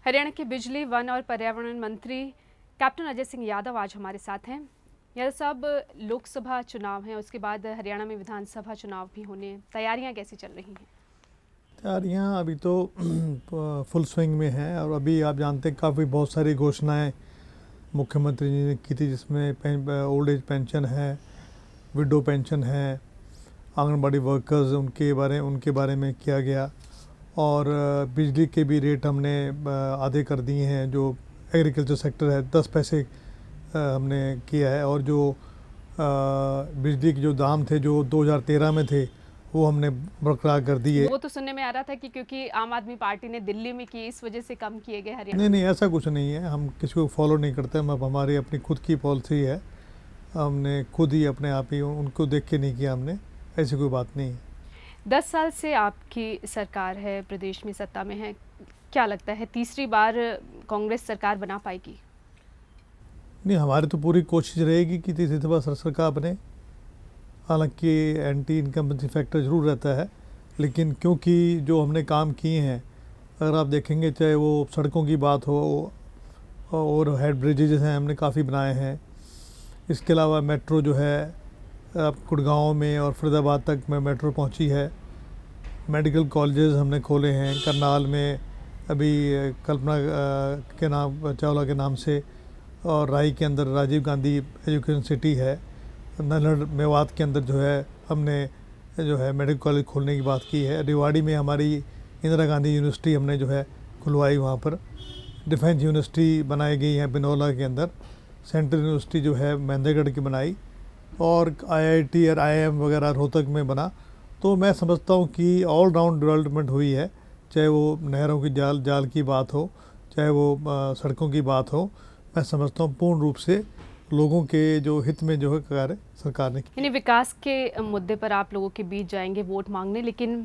हरियाणा के बिजली, वन और पर्यावरण मंत्री कैप्टन अजय सिंह यादव आज हमारे साथ हैं। यादव साहब, लोकसभा चुनाव है, उसके बाद हरियाणा में विधानसभा चुनाव भी होने हैं। तैयारियां कैसी चल रही हैं? तैयारियाँ अभी तो फुल स्विंग में हैं और अभी आप जानते हैं काफ़ी बहुत सारी घोषणाएं मुख्यमंत्री जी ने की थी, जिसमें ओल्ड एज पेंशन है, विडो पेंशन है, आंगनबाड़ी वर्कर्स उनके बारे में किया गया और बिजली के भी रेट हमने आधे कर दिए हैं। जो एग्रीकल्चर सेक्टर है 10 पैसे हमने किया है और जो बिजली के जो दाम थे जो 2013 में थे वो हमने बरकरार कर दिए। वो तो सुनने में आ रहा था कि क्योंकि आम आदमी पार्टी ने दिल्ली में की, इस वजह से कम किए गए हरियाणा। नहीं, ऐसा कुछ नहीं है। हम किसी को फॉलो नहीं करते। हम हमारी अपनी खुद की पॉलिसी है। हमने खुद ही अपने आप ही उनको देख के नहीं किया हमने, ऐसी कोई बात नहीं है। 10 साल से आपकी सरकार है, प्रदेश में सत्ता में है, क्या लगता है तीसरी बार कांग्रेस सरकार बना पाएगी? नहीं, हमारी तो पूरी कोशिश रहेगी कि तीसरी दफा सरकार बने। हालांकि एंटी इनकम्बेंसी फैक्टर ज़रूर रहता है, लेकिन क्योंकि जो हमने काम किए हैं, अगर आप देखेंगे चाहे वो सड़कों की बात हो और हेड ब्रिजेज हैं हमने काफ़ी बनाए हैं। इसके अलावा मेट्रो जो है अब गुड़गांव में और फरीदाबाद तक में मेट्रो पहुंची है। मेडिकल कॉलेजेस हमने खोले हैं करनाल में, अभी कल्पना के नाम चावला के नाम से, और राई के अंदर राजीव गांधी एजुकेशन सिटी है। नलहड़ मेवात के अंदर जो है हमने जो है मेडिकल कॉलेज खोलने की बात की है। रेवाड़ी में हमारी इंदिरा गांधी यूनिवर्सिटी हमने जो है खुलवाई, वहाँ पर डिफेंस यूनिवर्सिटी बनाई गई है बिनौला के अंदर। सेंट्रल यूनिवर्सिटी जो है महेंद्रगढ़ की बनाई और आईआईटी और आईआईएम वगैरह रोहतक में बना। तो मैं समझता हूँ कि ऑल राउंड डेवलपमेंट हुई है, चाहे वो नहरों की जाल की बात हो, चाहे वो सड़कों की बात हो। मैं समझता हूँ पूर्ण रूप से लोगों के जो हित में जो है कार्य सरकार ने किया। यानी विकास के मुद्दे पर आप लोगों के बीच जाएंगे वोट मांगने, लेकिन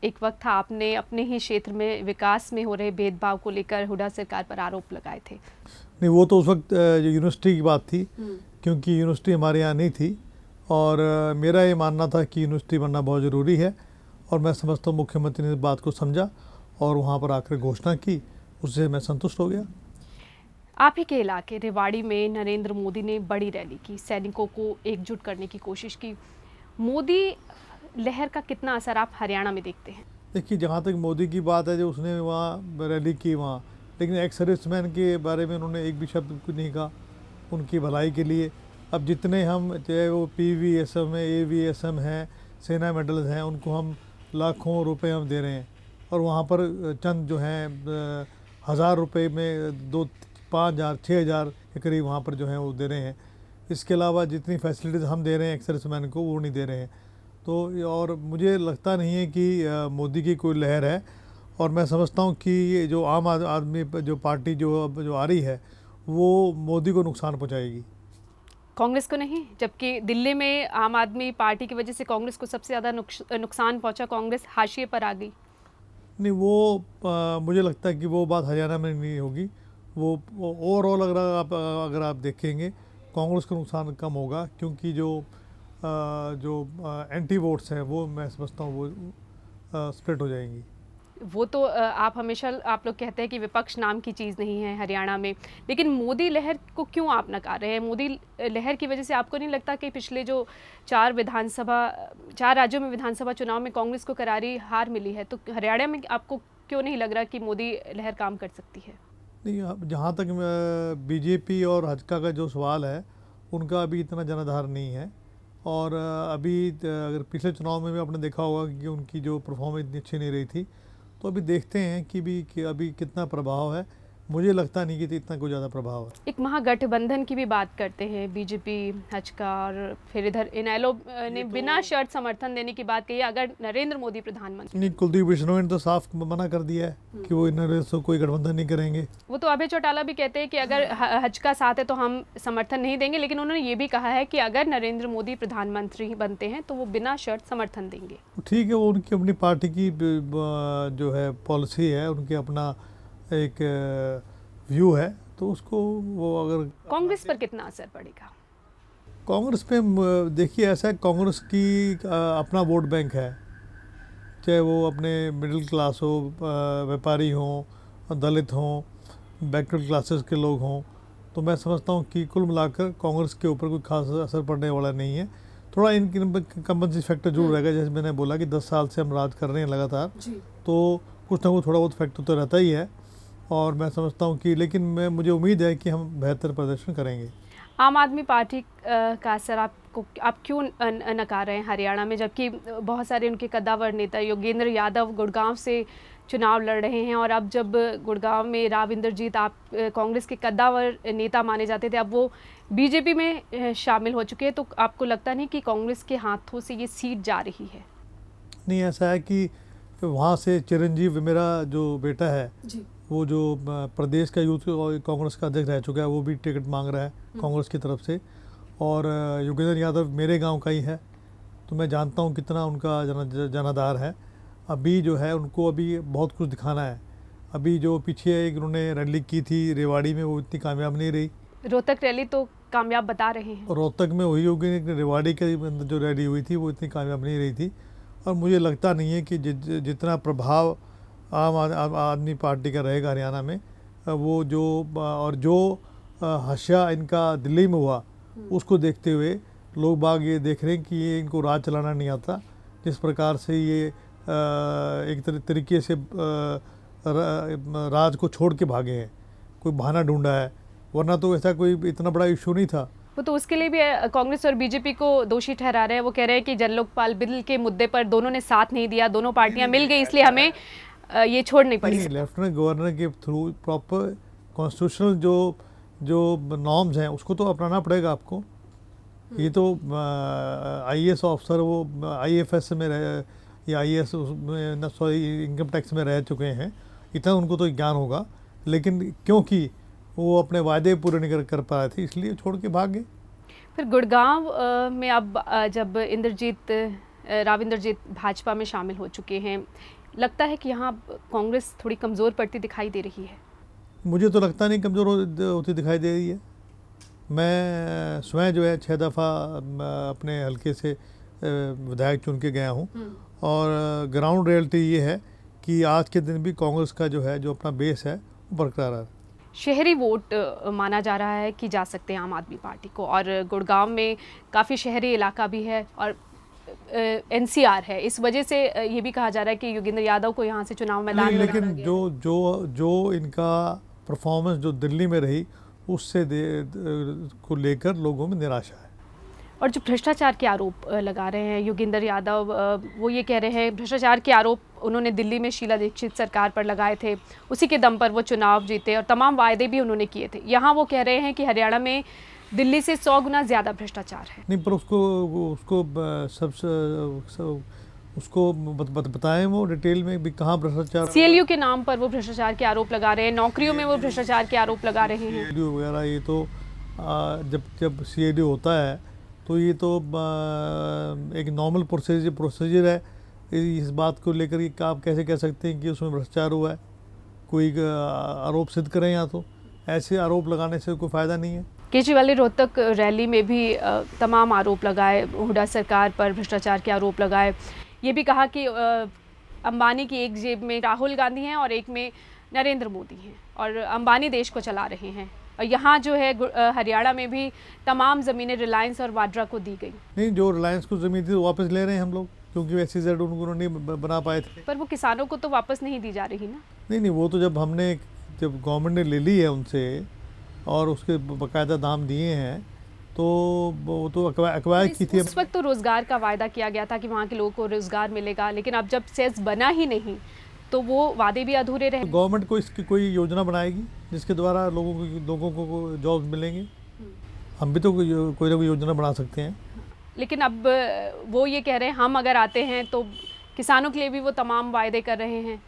एक वक्त था आपने अपने ही क्षेत्र में विकास में हो रहे भेदभाव को लेकर हुड्डा सरकार पर आरोप लगाए थे। नहीं, वो तो उस वक्त यूनिवर्सिटी की बात थी, क्योंकि यूनिवर्सिटी हमारे यहाँ नहीं थी और मेरा ये मानना था कि यूनिवर्सिटी बनना बहुत ज़रूरी है। और मैं समझता हूँ मुख्यमंत्री ने इस बात को समझा और वहाँ पर आकर घोषणा की, उससे मैं संतुष्ट हो गया। आप ही के इलाके रेवाड़ी में नरेंद्र मोदी ने बड़ी रैली की, सैनिकों को एकजुट करने की कोशिश की। मोदी लहर का कितना असर आप हरियाणा में देखते हैं? देखिए, जहाँ तक मोदी की बात है, जो उसने वहाँ रैली की वहाँ, लेकिन एक्स सर्विसमैन के बारे में उन्होंने एक भी शब्द नहीं कहा उनकी भलाई के लिए। अब जितने हम, चाहे वो PVSM है, AVSM है, सेना मेडल्स हैं, उनको हम लाखों रुपए हम दे रहे हैं और वहाँ पर चंद जो हैं 1000 रुपये में 5,000 6,000 के करीब वहाँ पर जो है वो दे रहे हैं। इसके अलावा जितनी फैसिलिटीज़ हम दे रहे हैं एक्स सर्विसमैन को, वो नहीं दे रहे हैं। तो और मुझे लगता नहीं है कि मोदी की कोई लहर है और मैं समझता हूँ कि ये जो आम आदमी जो पार्टी जो आ रही है वो मोदी को नुकसान पहुँचाएगी, कांग्रेस को नहीं। जबकि दिल्ली में आम आदमी पार्टी की वजह से कांग्रेस को सबसे ज़्यादा नुकसान पहुंचा, कांग्रेस हाशिए पर आ गई। नहीं, वो मुझे लगता है कि वो बात हरियाणा में नहीं होगी। वो ओवरऑल अगर आप देखेंगे कांग्रेस को नुकसान कम होगा, क्योंकि जो एंटी वोट्स हैं वो मैं समझता हूँ वो स्प्लिट हो जाएंगी। वो तो आप लोग कहते हैं कि विपक्ष नाम की चीज़ नहीं है हरियाणा में, लेकिन मोदी लहर को क्यों आप नकार रहे हैं? मोदी लहर की वजह से आपको नहीं लगता कि पिछले जो 4 राज्यों में विधानसभा चुनाव में कांग्रेस को करारी हार मिली है, तो हरियाणा में आपको क्यों नहीं लग रहा कि मोदी लहर काम कर सकती है? नहीं, अब जहाँ तक बीजेपी और भाजपा का जो सवाल है, उनका अभी इतना जनाधार नहीं है। और अभी अगर पिछले चुनाव में भी आपने देखा होगा कि उनकी जो परफॉर्मेंस इतनी अच्छी नहीं रही थी। तो अभी देखते हैं कि अभी कितना प्रभाव है। मुझे लगता नहीं कि इतना कोई ज़्यादा प्रभाव है। एक महागठबंधन की भी बात करते हैं, बीजेपी, भाजपा और फिर इधर इनेलो ने बिना शर्त समर्थन देने की बात कही है अगर नरेंद्र मोदी प्रधानमंत्री। नहीं, कुलदीप बिश्नोई ने तो साफ मना कर दिया है कि वो इन से कोई गठबंधन नहीं करेंगे। वो तो अभय चौटाला भी कहते हैं कि अगर हज का साथ है तो हम समर्थन नहीं देंगे, लेकिन उन्होंने ये भी कहा है कि अगर नरेंद्र मोदी प्रधानमंत्री बनते हैं तो वो बिना शर्त समर्थन देंगे। ठीक है, वो उनकी अपनी पार्टी की जो है पॉलिसी है, उनकी अपना एक व्यू है, तो उसको वो अगर कांग्रेस पर कितना असर पड़ेगा? कांग्रेस पे देखिए, ऐसा है, कांग्रेस की अपना वोट बैंक है, चाहे वो अपने मिडिल क्लास हो, व्यापारी हो, दलित हों, बैकवर्ड क्लासेस के लोग हों, तो मैं समझता हूँ कि कुल मिलाकर कांग्रेस के ऊपर कोई खास असर पड़ने वाला नहीं है। थोड़ा इनकम्बेंसी फैक्टर जरूर रहेगा, जैसे मैंने बोला कि 10 साल से हम राज कर रहे हैं लगातार, तो कुछ ना कुछ थोड़ा बहुत फैक्टर तो रहता ही है। और मैं समझता हूँ कि लेकिन मुझे उम्मीद है कि हम बेहतर प्रदर्शन करेंगे। आम आदमी पार्टी का असर आप क्यों नकार रहे हैं हरियाणा में, जबकि बहुत सारे उनके कद्दावर नेता योगेंद्र यादव गुड़गांव से चुनाव लड़ रहे हैं, और अब जब गुड़गांव में राव इंद्रजीत आप कांग्रेस के कद्दावर नेता माने जाते थे, अब वो बीजेपी में शामिल हो चुके हैं, तो आपको लगता नहीं कि कांग्रेस के हाथों से ये सीट जा रही है? नहीं, ऐसा है कि वहाँ से चिरंजीव, मेरा जो बेटा है जी, वो जो प्रदेश का यूथ कांग्रेस का अध्यक्ष रह चुका है, वो भी टिकट मांग रहा है कांग्रेस की तरफ से। और योगेंद्र यादव मेरे गांव का ही है, तो मैं जानता हूं कितना उनका जनाधार है। अभी जो है उनको अभी बहुत कुछ दिखाना है। अभी जो पीछे एक उन्होंने रैली की थी रेवाड़ी में, वो इतनी कामयाब नहीं रही। रोहतक रैली तो कामयाब बता रहे हैं। रोहतक में हुई होगी, लेकिन रेवाड़ी के अंदर जो रैली हुई थी वो इतनी कामयाब नहीं रही थी। और मुझे लगता नहीं है कि जितना प्रभाव आम आदमी पार्टी का रहेगा हरियाणा में, वो जो और जो हाशिया इनका दिल्ली में हुआ, उसको देखते हुए लोग बाग ये देख रहे हैं कि ये इनको राज चलाना नहीं आता। जिस प्रकार से ये एक तरीके से राज को छोड़ के भागे हैं, कोई बहाना ढूंढा है, वरना तो ऐसा कोई इतना बड़ा इशू नहीं था। वो तो उसके लिए भी कांग्रेस और बीजेपी को दोषी ठहरा रहे हैं। वो कह रहे हैं कि जन लोकपाल बिल के मुद्दे पर दोनों ने साथ नहीं दिया, दोनों पार्टियां मिल गई, इसलिए हमें ये छोड़नी पड़ी। लेफ्टिनेंट गवर्नर के थ्रू प्रॉपर कॉन्स्टिट्यूशनल जो नॉर्म्स हैं उसको तो अपनाना पड़ेगा आपको। ये तो आईएएस ऑफिसर वो आईएफएस में रह या आईएएस में सॉरी इनकम टैक्स में रह चुके हैं, इतना उनको तो ज्ञान होगा। लेकिन क्योंकि वो अपने वायदे पूरे नहीं कर पा रहे थे, इसलिए छोड़ के भाग गए। फिर गुड़गांव में अब जब राव इंद्रजीत भाजपा में शामिल हो चुके हैं, लगता है कि यहाँ कांग्रेस थोड़ी कमज़ोर पड़ती दिखाई दे रही है? मुझे तो लगता नहीं कमज़ोर होती दिखाई दे रही है। मैं स्वयं जो है 6 दफ़ा अपने हल्के से विधायक चुन के गया हूँ, और ग्राउंड रियलिटी ये है कि आज के दिन भी कांग्रेस का जो है जो अपना बेस है वो बरकरार है। शहरी वोट माना जा रहा है कि जा सकते हैं आम आदमी पार्टी को, और गुड़गांव में काफ़ी शहरी इलाका भी है और एनसीआर है, इस वजह से ये भी कहा जा रहा है कि योगेंद्र यादव को यहाँ से चुनाव मैदान में लेकिन जो इनका परफॉर्मेंस जो दिल्ली में रही, उससे को लेकर लोगों में निराशा है। और जो भ्रष्टाचार के आरोप लगा रहे हैं योगेंद्र यादव, वो ये कह रहे हैं भ्रष्टाचार के आरोप उन्होंने दिल्ली में शीला दीक्षित सरकार पर लगाए थे, उसी के दम पर वो चुनाव जीते और तमाम वायदे भी उन्होंने किए थे। यहाँ वो कह रहे हैं कि हरियाणा में दिल्ली से 100 गुना ज़्यादा भ्रष्टाचार है। नहीं, पर उसको बताएं वो डिटेल में भी कहाँ भ्रष्टाचार। सीएलयू के नाम पर वो भ्रष्टाचार के आरोप लगा रहे हैं, नौकरियों में वो भ्रष्टाचार के आरोप लगा रहे हैं। सीएलयू वगैरह ये तो जब सीएलयू होता है तो ये तो एक नॉर्मल प्रोसीजर है। इस बात को लेकर कि आप कैसे कह सकते हैं कि उसमें भ्रष्टाचार हुआ है? कोई आरोप सिद्ध करें, या तो ऐसे आरोप लगाने से कोई फ़ायदा नहीं है। केजरीवाल ने रोहतक रैली में भी तमाम आरोप लगाए, हुड्डा सरकार पर भ्रष्टाचार के आरोप लगाए। ये भी कहा कि अंबानी की एक जेब में राहुल गांधी हैं और एक में नरेंद्र मोदी हैं, और अंबानी देश को चला रहे हैं। और यहाँ जो है हरियाणा में भी तमाम ज़मीनें रिलायंस और वाड्रा को दी गई। नहीं, जो रिलायंस को ज़मीन थी वापस ले रहे हैं हम लोग, क्योंकि SEZ उनको नहीं बना पाए थे। पर वो किसानों को तो वापस नहीं दी जा रही ना। नहीं, वो तो जब गवर्नमेंट ने ले ली है उनसे और उसके बाकायदा दाम दिए हैं, तो वो तो अक्वायर की थी। उस वक्त तो रोज़गार का वायदा किया गया था कि वहाँ के लोगों को रोज़गार मिलेगा, लेकिन अब जब सेस बना ही नहीं तो वो वादे भी अधूरे रहे। गवर्नमेंट को इसकी कोई योजना बनाएगी जिसके द्वारा लोगों को जॉब मिलेंगे। हम भी तो कोई ना कोई योजना बना सकते हैं। लेकिन अब वो ये कह रहे हैं हम अगर आते हैं तो किसानों के लिए भी वो तमाम वायदे कर रहे हैं।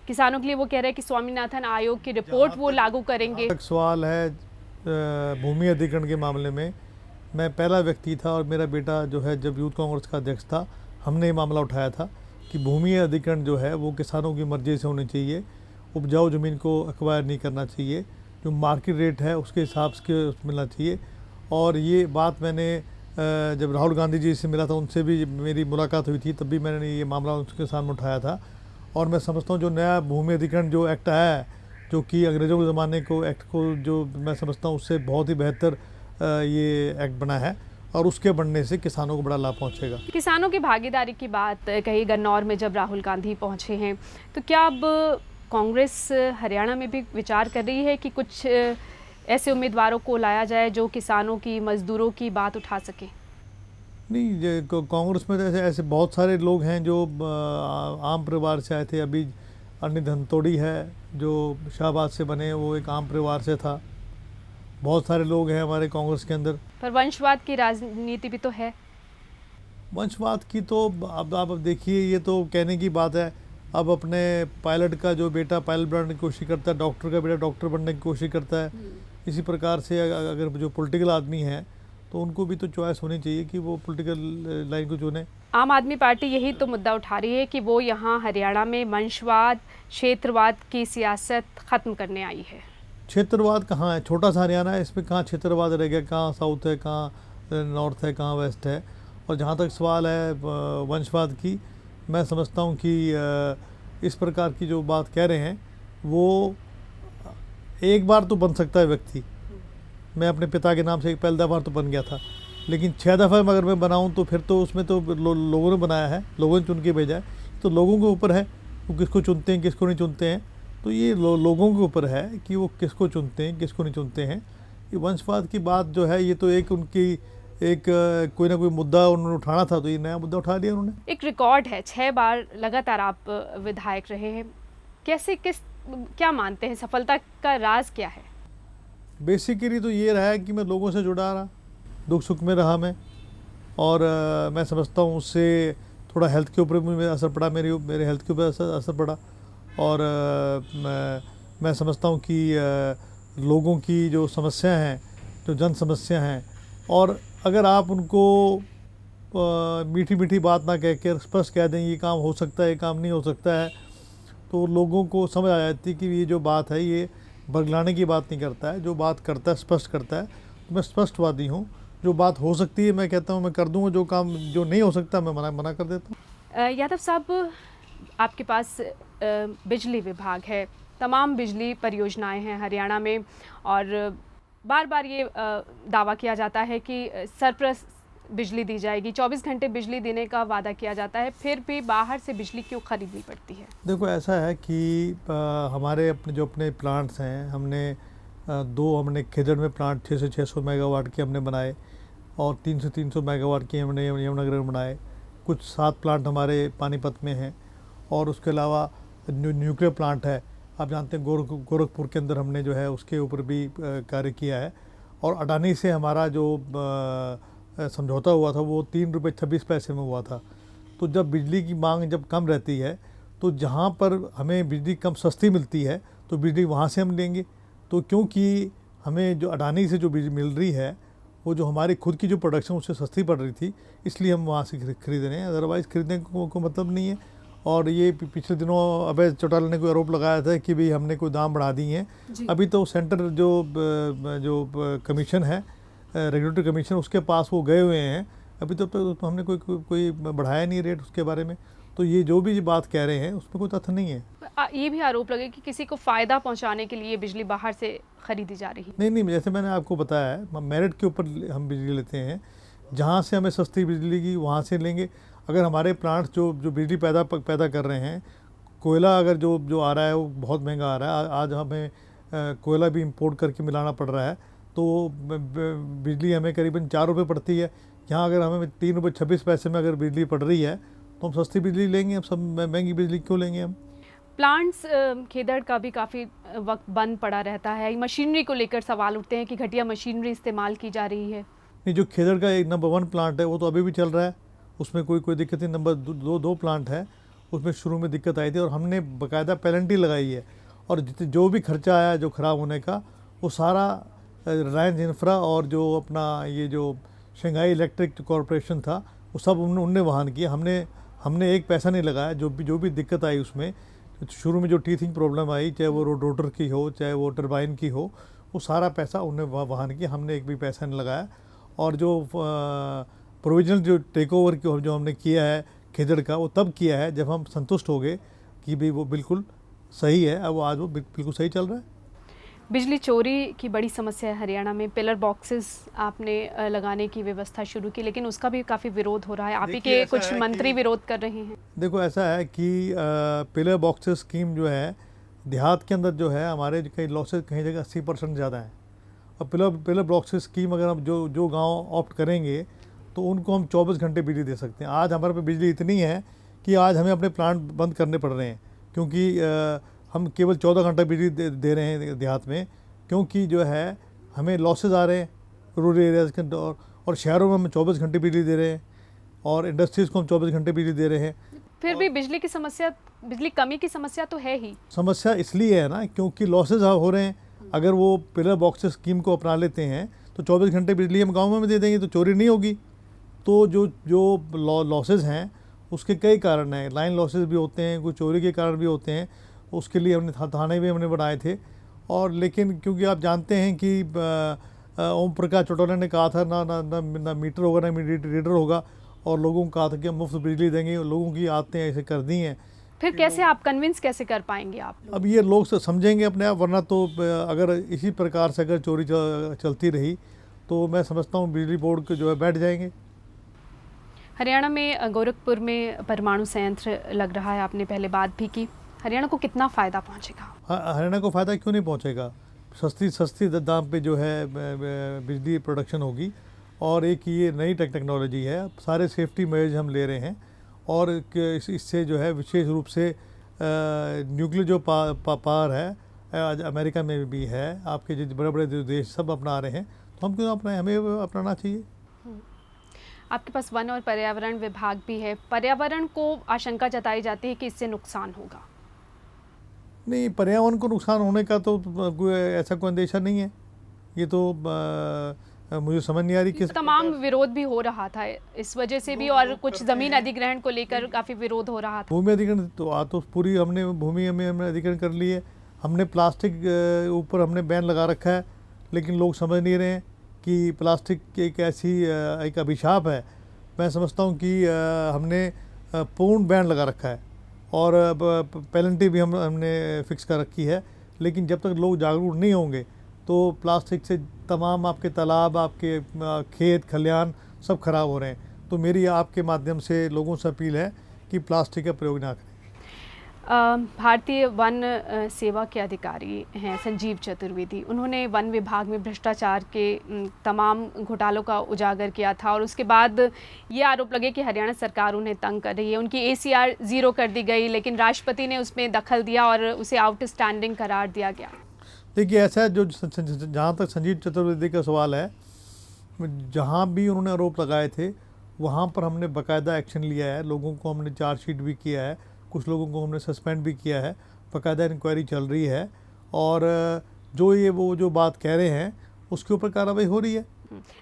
किसानों के लिए वो कह रहे हैं कि स्वामीनाथन आयोग की रिपोर्ट वो लागू करेंगे। एक सवाल है भूमि अधिग्रहण के मामले में, मैं पहला व्यक्ति था और मेरा बेटा जो है जब यूथ कांग्रेस का अध्यक्ष था, हमने ये मामला उठाया था कि भूमि अधिग्रहण जो है वो किसानों की मर्जी से होनी चाहिए। उपजाऊ ज़मीन को एक्वायर नहीं करना चाहिए, जो मार्केट रेट है उसके हिसाब से मिलना चाहिए। और ये बात मैंने जब राहुल गांधी जी से मिला था, उनसे भी मेरी मुलाकात हुई थी, तब भी मैंने ये मामला उनके सामने उठाया था। और मैं समझता हूँ जो नया भूमि अधिग्रहण जो एक्ट आया है, जो कि अंग्रेज़ों के ज़माने को एक्ट को जो मैं समझता हूँ उससे बहुत ही बेहतर ये एक्ट बना है, और उसके बनने से किसानों को बड़ा लाभ पहुँचेगा। किसानों की भागीदारी की बात कही गन्नौर में जब राहुल गांधी पहुंचे हैं, तो क्या अब कांग्रेस हरियाणा में भी विचार कर रही है कि कुछ ऐसे उम्मीदवारों को लाया जाए जो किसानों की, मजदूरों की बात उठा सके? नहीं, कांग्रेस में तो ऐसे ऐसे बहुत सारे लोग हैं जो आम परिवार से आए थे। अभी अनिल धनतोड़ी है जो शाहबाद से बने, वो एक आम परिवार से था। बहुत सारे लोग हैं हमारे कांग्रेस के अंदर। पर वंशवाद की राजनीति भी तो है। वंशवाद की तो अब देखिए, ये तो कहने की बात है। अब अपने पायलट का जो बेटा पायलट बनने की कोशिश करता है, डॉक्टर का बेटा डॉक्टर बनने की कोशिश करता है। इसी प्रकार से अगर जो पॉलिटिकल आदमी है तो उनको भी तो चॉइस होनी चाहिए कि वो पॉलिटिकल लाइन को चुने। आम आदमी पार्टी यही तो मुद्दा उठा रही है कि वो यहाँ हरियाणा में वंशवाद, क्षेत्रवाद की सियासत ख़त्म करने आई है। क्षेत्रवाद कहाँ है? छोटा सा हरियाणा है, इसमें कहाँ क्षेत्रवाद रह गया? कहाँ साउथ है, कहाँ नॉर्थ है, कहाँ वेस्ट है? और जहाँ तक सवाल है वंशवाद की, मैं समझता हूँ कि इस प्रकार की जो बात कह रहे हैं वो एक बार तो बन सकता है व्यक्ति। मैं अपने पिता के नाम से एक पहली दफ़ा तो बन गया था, लेकिन 6 दफ़ा अगर मैं बनाऊँ तो फिर तो उसमें तो लोगों ने बनाया है, लोगों ने चुन के भेजा है। तो लोगों के ऊपर है वो किसको चुनते हैं, किसको नहीं चुनते हैं। तो ये लोगों के ऊपर है कि वो किसको चुनते हैं, किसको नहीं चुनते हैं। ये वंशवाद की बात जो है, ये तो एक उनकी एक कोई ना कोई मुद्दा उन्होंने उठाना था, तो ये नया मुद्दा उठा लिया उन्होंने। एक रिकॉर्ड है, 6 बार लगातार आप विधायक रहे हैं। कैसे क्या मानते हैं, सफलता का राज क्या है? बेसिकली तो ये रहा है कि मैं लोगों से जुड़ा रहा, दुख सुख में रहा मैं, और मैं समझता हूँ उससे थोड़ा हेल्थ के ऊपर भी असर पड़ा, मेरे हेल्थ के ऊपर असर पड़ा। और मैं समझता हूँ कि लोगों की जो समस्या हैं, जो जन समस्या हैं, और अगर आप उनको मीठी मीठी बात ना कह के स्पष्ट कह दें ये काम हो सकता है, ये काम नहीं हो सकता है, तो लोगों को समझ आ जाती है कि ये जो बात है ये बरगलाने की बात नहीं करता है, जो बात करता है स्पष्ट करता है। तो मैं स्पष्टवादी हूँ, जो बात हो सकती है मैं कहता हूँ मैं कर दूँगा, जो काम जो नहीं हो सकता मैं मना कर देता हूँ। यादव साहब, आपके पास बिजली विभाग है, तमाम बिजली परियोजनाएं हैं हरियाणा में, और बार बार ये दावा किया जाता है कि सरप्लस बिजली दी जाएगी, 24 घंटे बिजली देने का वादा किया जाता है, फिर भी बाहर से बिजली क्यों खरीदनी पड़ती है? देखो, ऐसा है कि हमारे अपने प्लांट्स हैं, हमने खेजड़ में प्लांट 600 से 600 मेगावाट के हमने बनाए, और 300 से 300 मेगावाट के हमने यमुनानगर में बनाए। कुछ 7 प्लांट हमारे पानीपत में हैं, और उसके अलावा न्यूक्लियर प्लांट है। आप जानते हैं गोरखपुर के अंदर हमने जो है उसके ऊपर भी कार्य किया है। और अडानी से हमारा जो समझौता हुआ था वो 3 रुपये 26 पैसे में हुआ था। तो जब बिजली की मांग जब कम रहती है, तो जहाँ पर हमें बिजली कम सस्ती मिलती है तो बिजली वहाँ से हम लेंगे। तो क्योंकि हमें जो अडानी से जो बिजली मिल रही है वो जो हमारी खुद की जो प्रोडक्शन उससे सस्ती पड़ रही थी, इसलिए हम वहाँ से खरीद रहे हैं, अदरवाइज़ खरीदने को मतलब नहीं है। और ये पिछले दिनों अभय चौटाला ने कोई आरोप लगाया था कि भाई हमने कोई दाम बढ़ा दिए हैं। अभी तो सेंटर जो कमीशन है, रेगुलेटरी कमीशन, उसके पास वो गए हुए हैं। अभी तो हमने कोई बढ़ाया नहीं रेट उसके बारे में। तो ये जो भी बात कह रहे हैं उसमें कोई तथ्य नहीं है। ये भी आरोप लगे कि किसी को फ़ायदा पहुंचाने के लिए बिजली बाहर से खरीदी जा रही है। नहीं, जैसे मैंने आपको बताया है, मेरिट के ऊपर हम बिजली लेते हैं। जहाँ से हमें सस्ती बिजली की वहाँ से लेंगे। अगर हमारे प्लांट्स जो बिजली पैदा कर रहे हैं, कोयला अगर जो आ रहा है वो बहुत महंगा आ रहा है, आज हमें कोयला भी इंपोर्ट करके मिलाना पड़ रहा है, तो बिजली हमें करीबन 4 रुपये पड़ती है। यहाँ अगर हमें 3 रुपये 26 पैसे में अगर बिजली पड़ रही है तो हम सस्ती बिजली लेंगे। हम सब महंगी बिजली क्यों लेंगे हम? प्लांट्स खेदड़ का भी काफ़ी वक्त बंद पड़ा रहता है। मशीनरी को लेकर सवाल उठते हैं कि घटिया मशीनरी इस्तेमाल की जा रही है। नहीं, जो खेदड़ का एक नंबर 1 प्लांट है वो तो अभी भी चल रहा है, उसमें कोई दिक्कत नहीं। नंबर 2 प्लांट है, उसमें शुरू में दिक्कत आई थी और हमने बाकायदा पेनल्टी लगाई है। और जो भी खर्चा आया जो ख़राब होने का, वो सारा रिलायंस इंफ्रा और जो अपना ये जो शंघाई इलेक्ट्रिक कॉरपोरेशन था वो सब उनने वहन किया। हमने एक पैसा नहीं लगाया। जो भी दिक्कत आई उसमें, शुरू में जो टीथिंग प्रॉब्लम आई, चाहे वो रोटर की हो चाहे वो टरबाइन की हो, वो सारा पैसा उन्हें वहन किया। हमने एक भी पैसा नहीं लगाया। और जो प्रोविजनल जो टेक ओवर जो हमने किया है खेजड़ का, वो तब किया है जब हम संतुष्ट हो गए कि भी वो बिल्कुल सही है। अब आज वो बिल्कुल सही चल रहा है। बिजली चोरी की बड़ी समस्या है हरियाणा में। पिलर बॉक्सेस आपने लगाने की व्यवस्था शुरू की, लेकिन उसका भी काफ़ी विरोध हो रहा है। आप ही के कुछ मंत्री विरोध कर रहे हैं। देखो ऐसा है कि पिलर बॉक्सेस स्कीम जो है देहात के अंदर जो है हमारे कई लॉसेस कहीं जगह 80% ज़्यादा हैं। और पिलर बॉक्सेस स्कीम अगर हम जो गांव ऑप्ट करेंगे तो उनको हम 24 घंटे बिजली दे सकते हैं। आज हमारे पे बिजली इतनी है कि आज हमें अपने प्लांट बंद करने पड़ रहे हैं, क्योंकि हम केवल 14 घंटा बिजली दे रहे हैं देहात में, क्योंकि जो है हमें लॉसेस आ रहे हैं रूरल एरियाज़ के अंदर। और शहरों में हम 24 घंटे बिजली दे रहे हैं और इंडस्ट्रीज़ को हम 24 घंटे बिजली दे रहे हैं। फिर भी बिजली की समस्या, बिजली कमी की समस्या तो है ही। समस्या इसलिए है ना क्योंकि लॉसेस हो रहे हैं। अगर वो पिलर बॉक्सेस स्कीम को अपना लेते हैं तो 24 घंटे बिजली हम गाँव में दे देंगे तो चोरी नहीं होगी। तो जो लॉसेस हैं उसके कई कारण हैं। लाइन लॉसेस भी होते हैं, कुछ चोरी के कारण भी होते हैं। उसके लिए हमने थाने भी हमने बनाए थे। और लेकिन क्योंकि आप जानते हैं कि ओम प्रकाश चौटाला ने कहा था ना मीटर होगा ना रीडर होगा, और लोगों को कहा था कि हम मुफ्त बिजली देंगे। लोगों की आदतें ऐसे कर दी हैं। फिर कैसे आप कन्विंस कैसे कर पाएंगे आप? अब ये लोग समझेंगे अपने आप, वरना तो अगर इसी प्रकार से अगर चोरी चलती रही तो मैं समझता हूँ बिजली बोर्ड के जो है बैठ जाएंगे। हरियाणा में गोरखपुर में परमाणु संयंत्र लग रहा है, आपने पहले बात भी की। हरियाणा को कितना फ़ायदा पहुंचेगा? हरियाणा को फ़ायदा क्यों नहीं पहुंचेगा? सस्ती दाम पे जो है बिजली प्रोडक्शन होगी। और एक ये नई टेक्नोलॉजी है, सारे सेफ्टी मेजर्स हम ले रहे हैं। और इससे जो है विशेष रूप से न्यूक्लियर जो पावर है अमेरिका में भी है, आपके जो बड़े बड़े देश सब अपना रहे हैं, तो हम क्यों अपनाएं? हमें अपनाना चाहिए। आपके पास वन और पर्यावरण विभाग भी है। पर्यावरण को आशंका जताई जाती है कि इससे नुकसान होगा। नहीं, पर्यावरण को नुकसान होने का तो ऐसा कोई अंदेशा नहीं है। ये तो मुझे समझ नहीं आ रही कि तमाम विरोध भी हो रहा था इस वजह से भी, और कुछ ज़मीन अधिग्रहण को लेकर काफ़ी विरोध हो रहा था। भूमि अधिग्रहण तो पूरी हमने भूमि हमने अधिग्रहण कर ली है। हमने प्लास्टिक ऊपर हमने बैन लगा रखा है, लेकिन लोग समझ नहीं रहे हैं कि प्लास्टिक एक ऐसी एक अभिशाप है। मैं समझता हूँ कि हमने पूर्ण बैन लगा रखा है और पेनल्टी भी हमने फिक्स कर रखी है। लेकिन जब तक लोग जागरूक नहीं होंगे तो प्लास्टिक से तमाम आपके तालाब, आपके खेत खलिहान सब खराब हो रहे हैं। तो मेरी आपके माध्यम से लोगों से अपील है कि प्लास्टिक का प्रयोग ना करें। भारतीय वन सेवा के अधिकारी हैं संजीव चतुर्वेदी, उन्होंने वन विभाग में भ्रष्टाचार के तमाम घोटालों का उजागर किया था, और उसके बाद ये आरोप लगे कि हरियाणा सरकार उन्हें तंग कर रही है। उनकी ACR 0 कर दी गई, लेकिन राष्ट्रपति ने उसमें दखल दिया और उसे आउटस्टैंडिंग करार दिया गया। देखिए ऐसा है, जो जहाँ तक संजीव चतुर्वेदी का सवाल है, जहाँ भी उन्होंने आरोप लगाए थे वहाँ पर हमने बाकायदा एक्शन लिया है। लोगों को हमने चार्जशीट भी किया है, कुछ लोगों को हमने सस्पेंड भी किया है, बाकायदा इंक्वायरी चल रही है। और वो जो बात कह रहे हैं उसके ऊपर कार्रवाई हो रही है।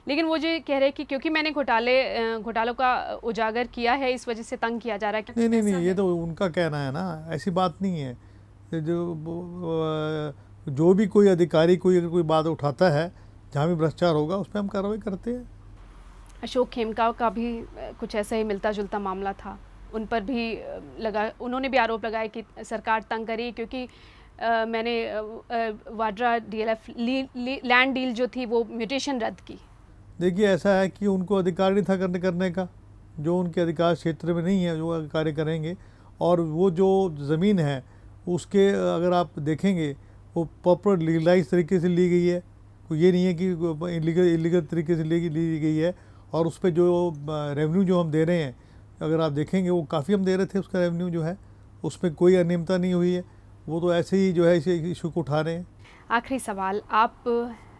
लेकिन वो जो कह रहे हैं कि क्योंकि मैंने घोटालों का उजागर किया है इस वजह से तंग किया जा रहा है। नहीं, ये तो उनका कहना है ना, ऐसी बात नहीं है। जो भी कोई अधिकारी अगर कोई बात उठाता है जहाँ भी भ्रष्टाचार होगा उस पर हम कार्रवाई करते हैं। अशोक खेमका का भी कुछ ऐसा ही मिलता जुलता मामला था, उन पर भी उन्होंने भी आरोप लगाया कि सरकार तंग करी क्योंकि मैंने वाड्रा DLF लैंड डील जो थी वो म्यूटेशन रद्द की। देखिए ऐसा है कि उनको अधिकार नहीं था करने का, जो उनके अधिकार क्षेत्र में नहीं है जो कार्य करेंगे। और वो जो ज़मीन है उसके अगर आप देखेंगे वो प्रॉपर लीगलाइज तरीके से ली गई है, कोई ये नहीं है कि इलीगल तरीके से ली गई है। और उस पर जो रेवेन्यू जो हम दे रहे हैं, अगर आप देखेंगे वो काफ़ी हम दे रहे थे, उसका रेवेन्यू जो है उसमें कोई अनियमितता नहीं हुई है। वो तो ऐसे ही जो है इस इशू को उठा रहे हैं। आखिरी सवाल, आप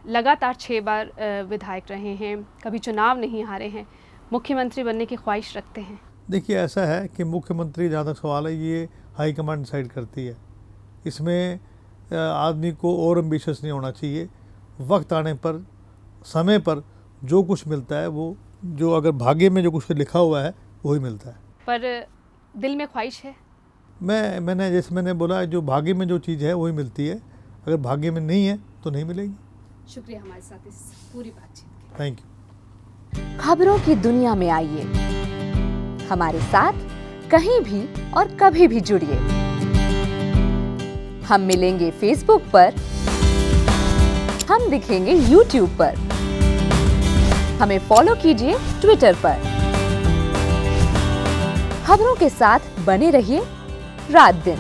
लगातार 6 बार विधायक रहे हैं, कभी चुनाव नहीं हारे हैं, मुख्यमंत्री बनने की ख्वाहिश रखते हैं? देखिए ऐसा है कि मुख्यमंत्री जहाँ तक सवाल है ये हाईकमांड डिसाइड करती है। इसमें आदमी को और एम्बिशियस नहीं होना चाहिए। वक्त आने पर, समय पर जो कुछ मिलता है वो जो अगर भाग्य में जो कुछ लिखा हुआ है वही मिलता है। पर दिल में ख्वाहिश है? मैंने बोला जो भाग्य में जो चीज़ है वही मिलती है, अगर भाग्य में नहीं है तो नहीं मिलेगी। शुक्रिया हमारे साथ इस पूरी बातचीत के। Thank you. खबरों की दुनिया में आइए, हमारे साथ कहीं भी और कभी भी जुड़िए। हम मिलेंगे फेसबुक पर, हम दिखेंगे यूट्यूब पर, हमें फॉलो कीजिए ट्विटर पर। खबरों के साथ बने रहिए रात दिन।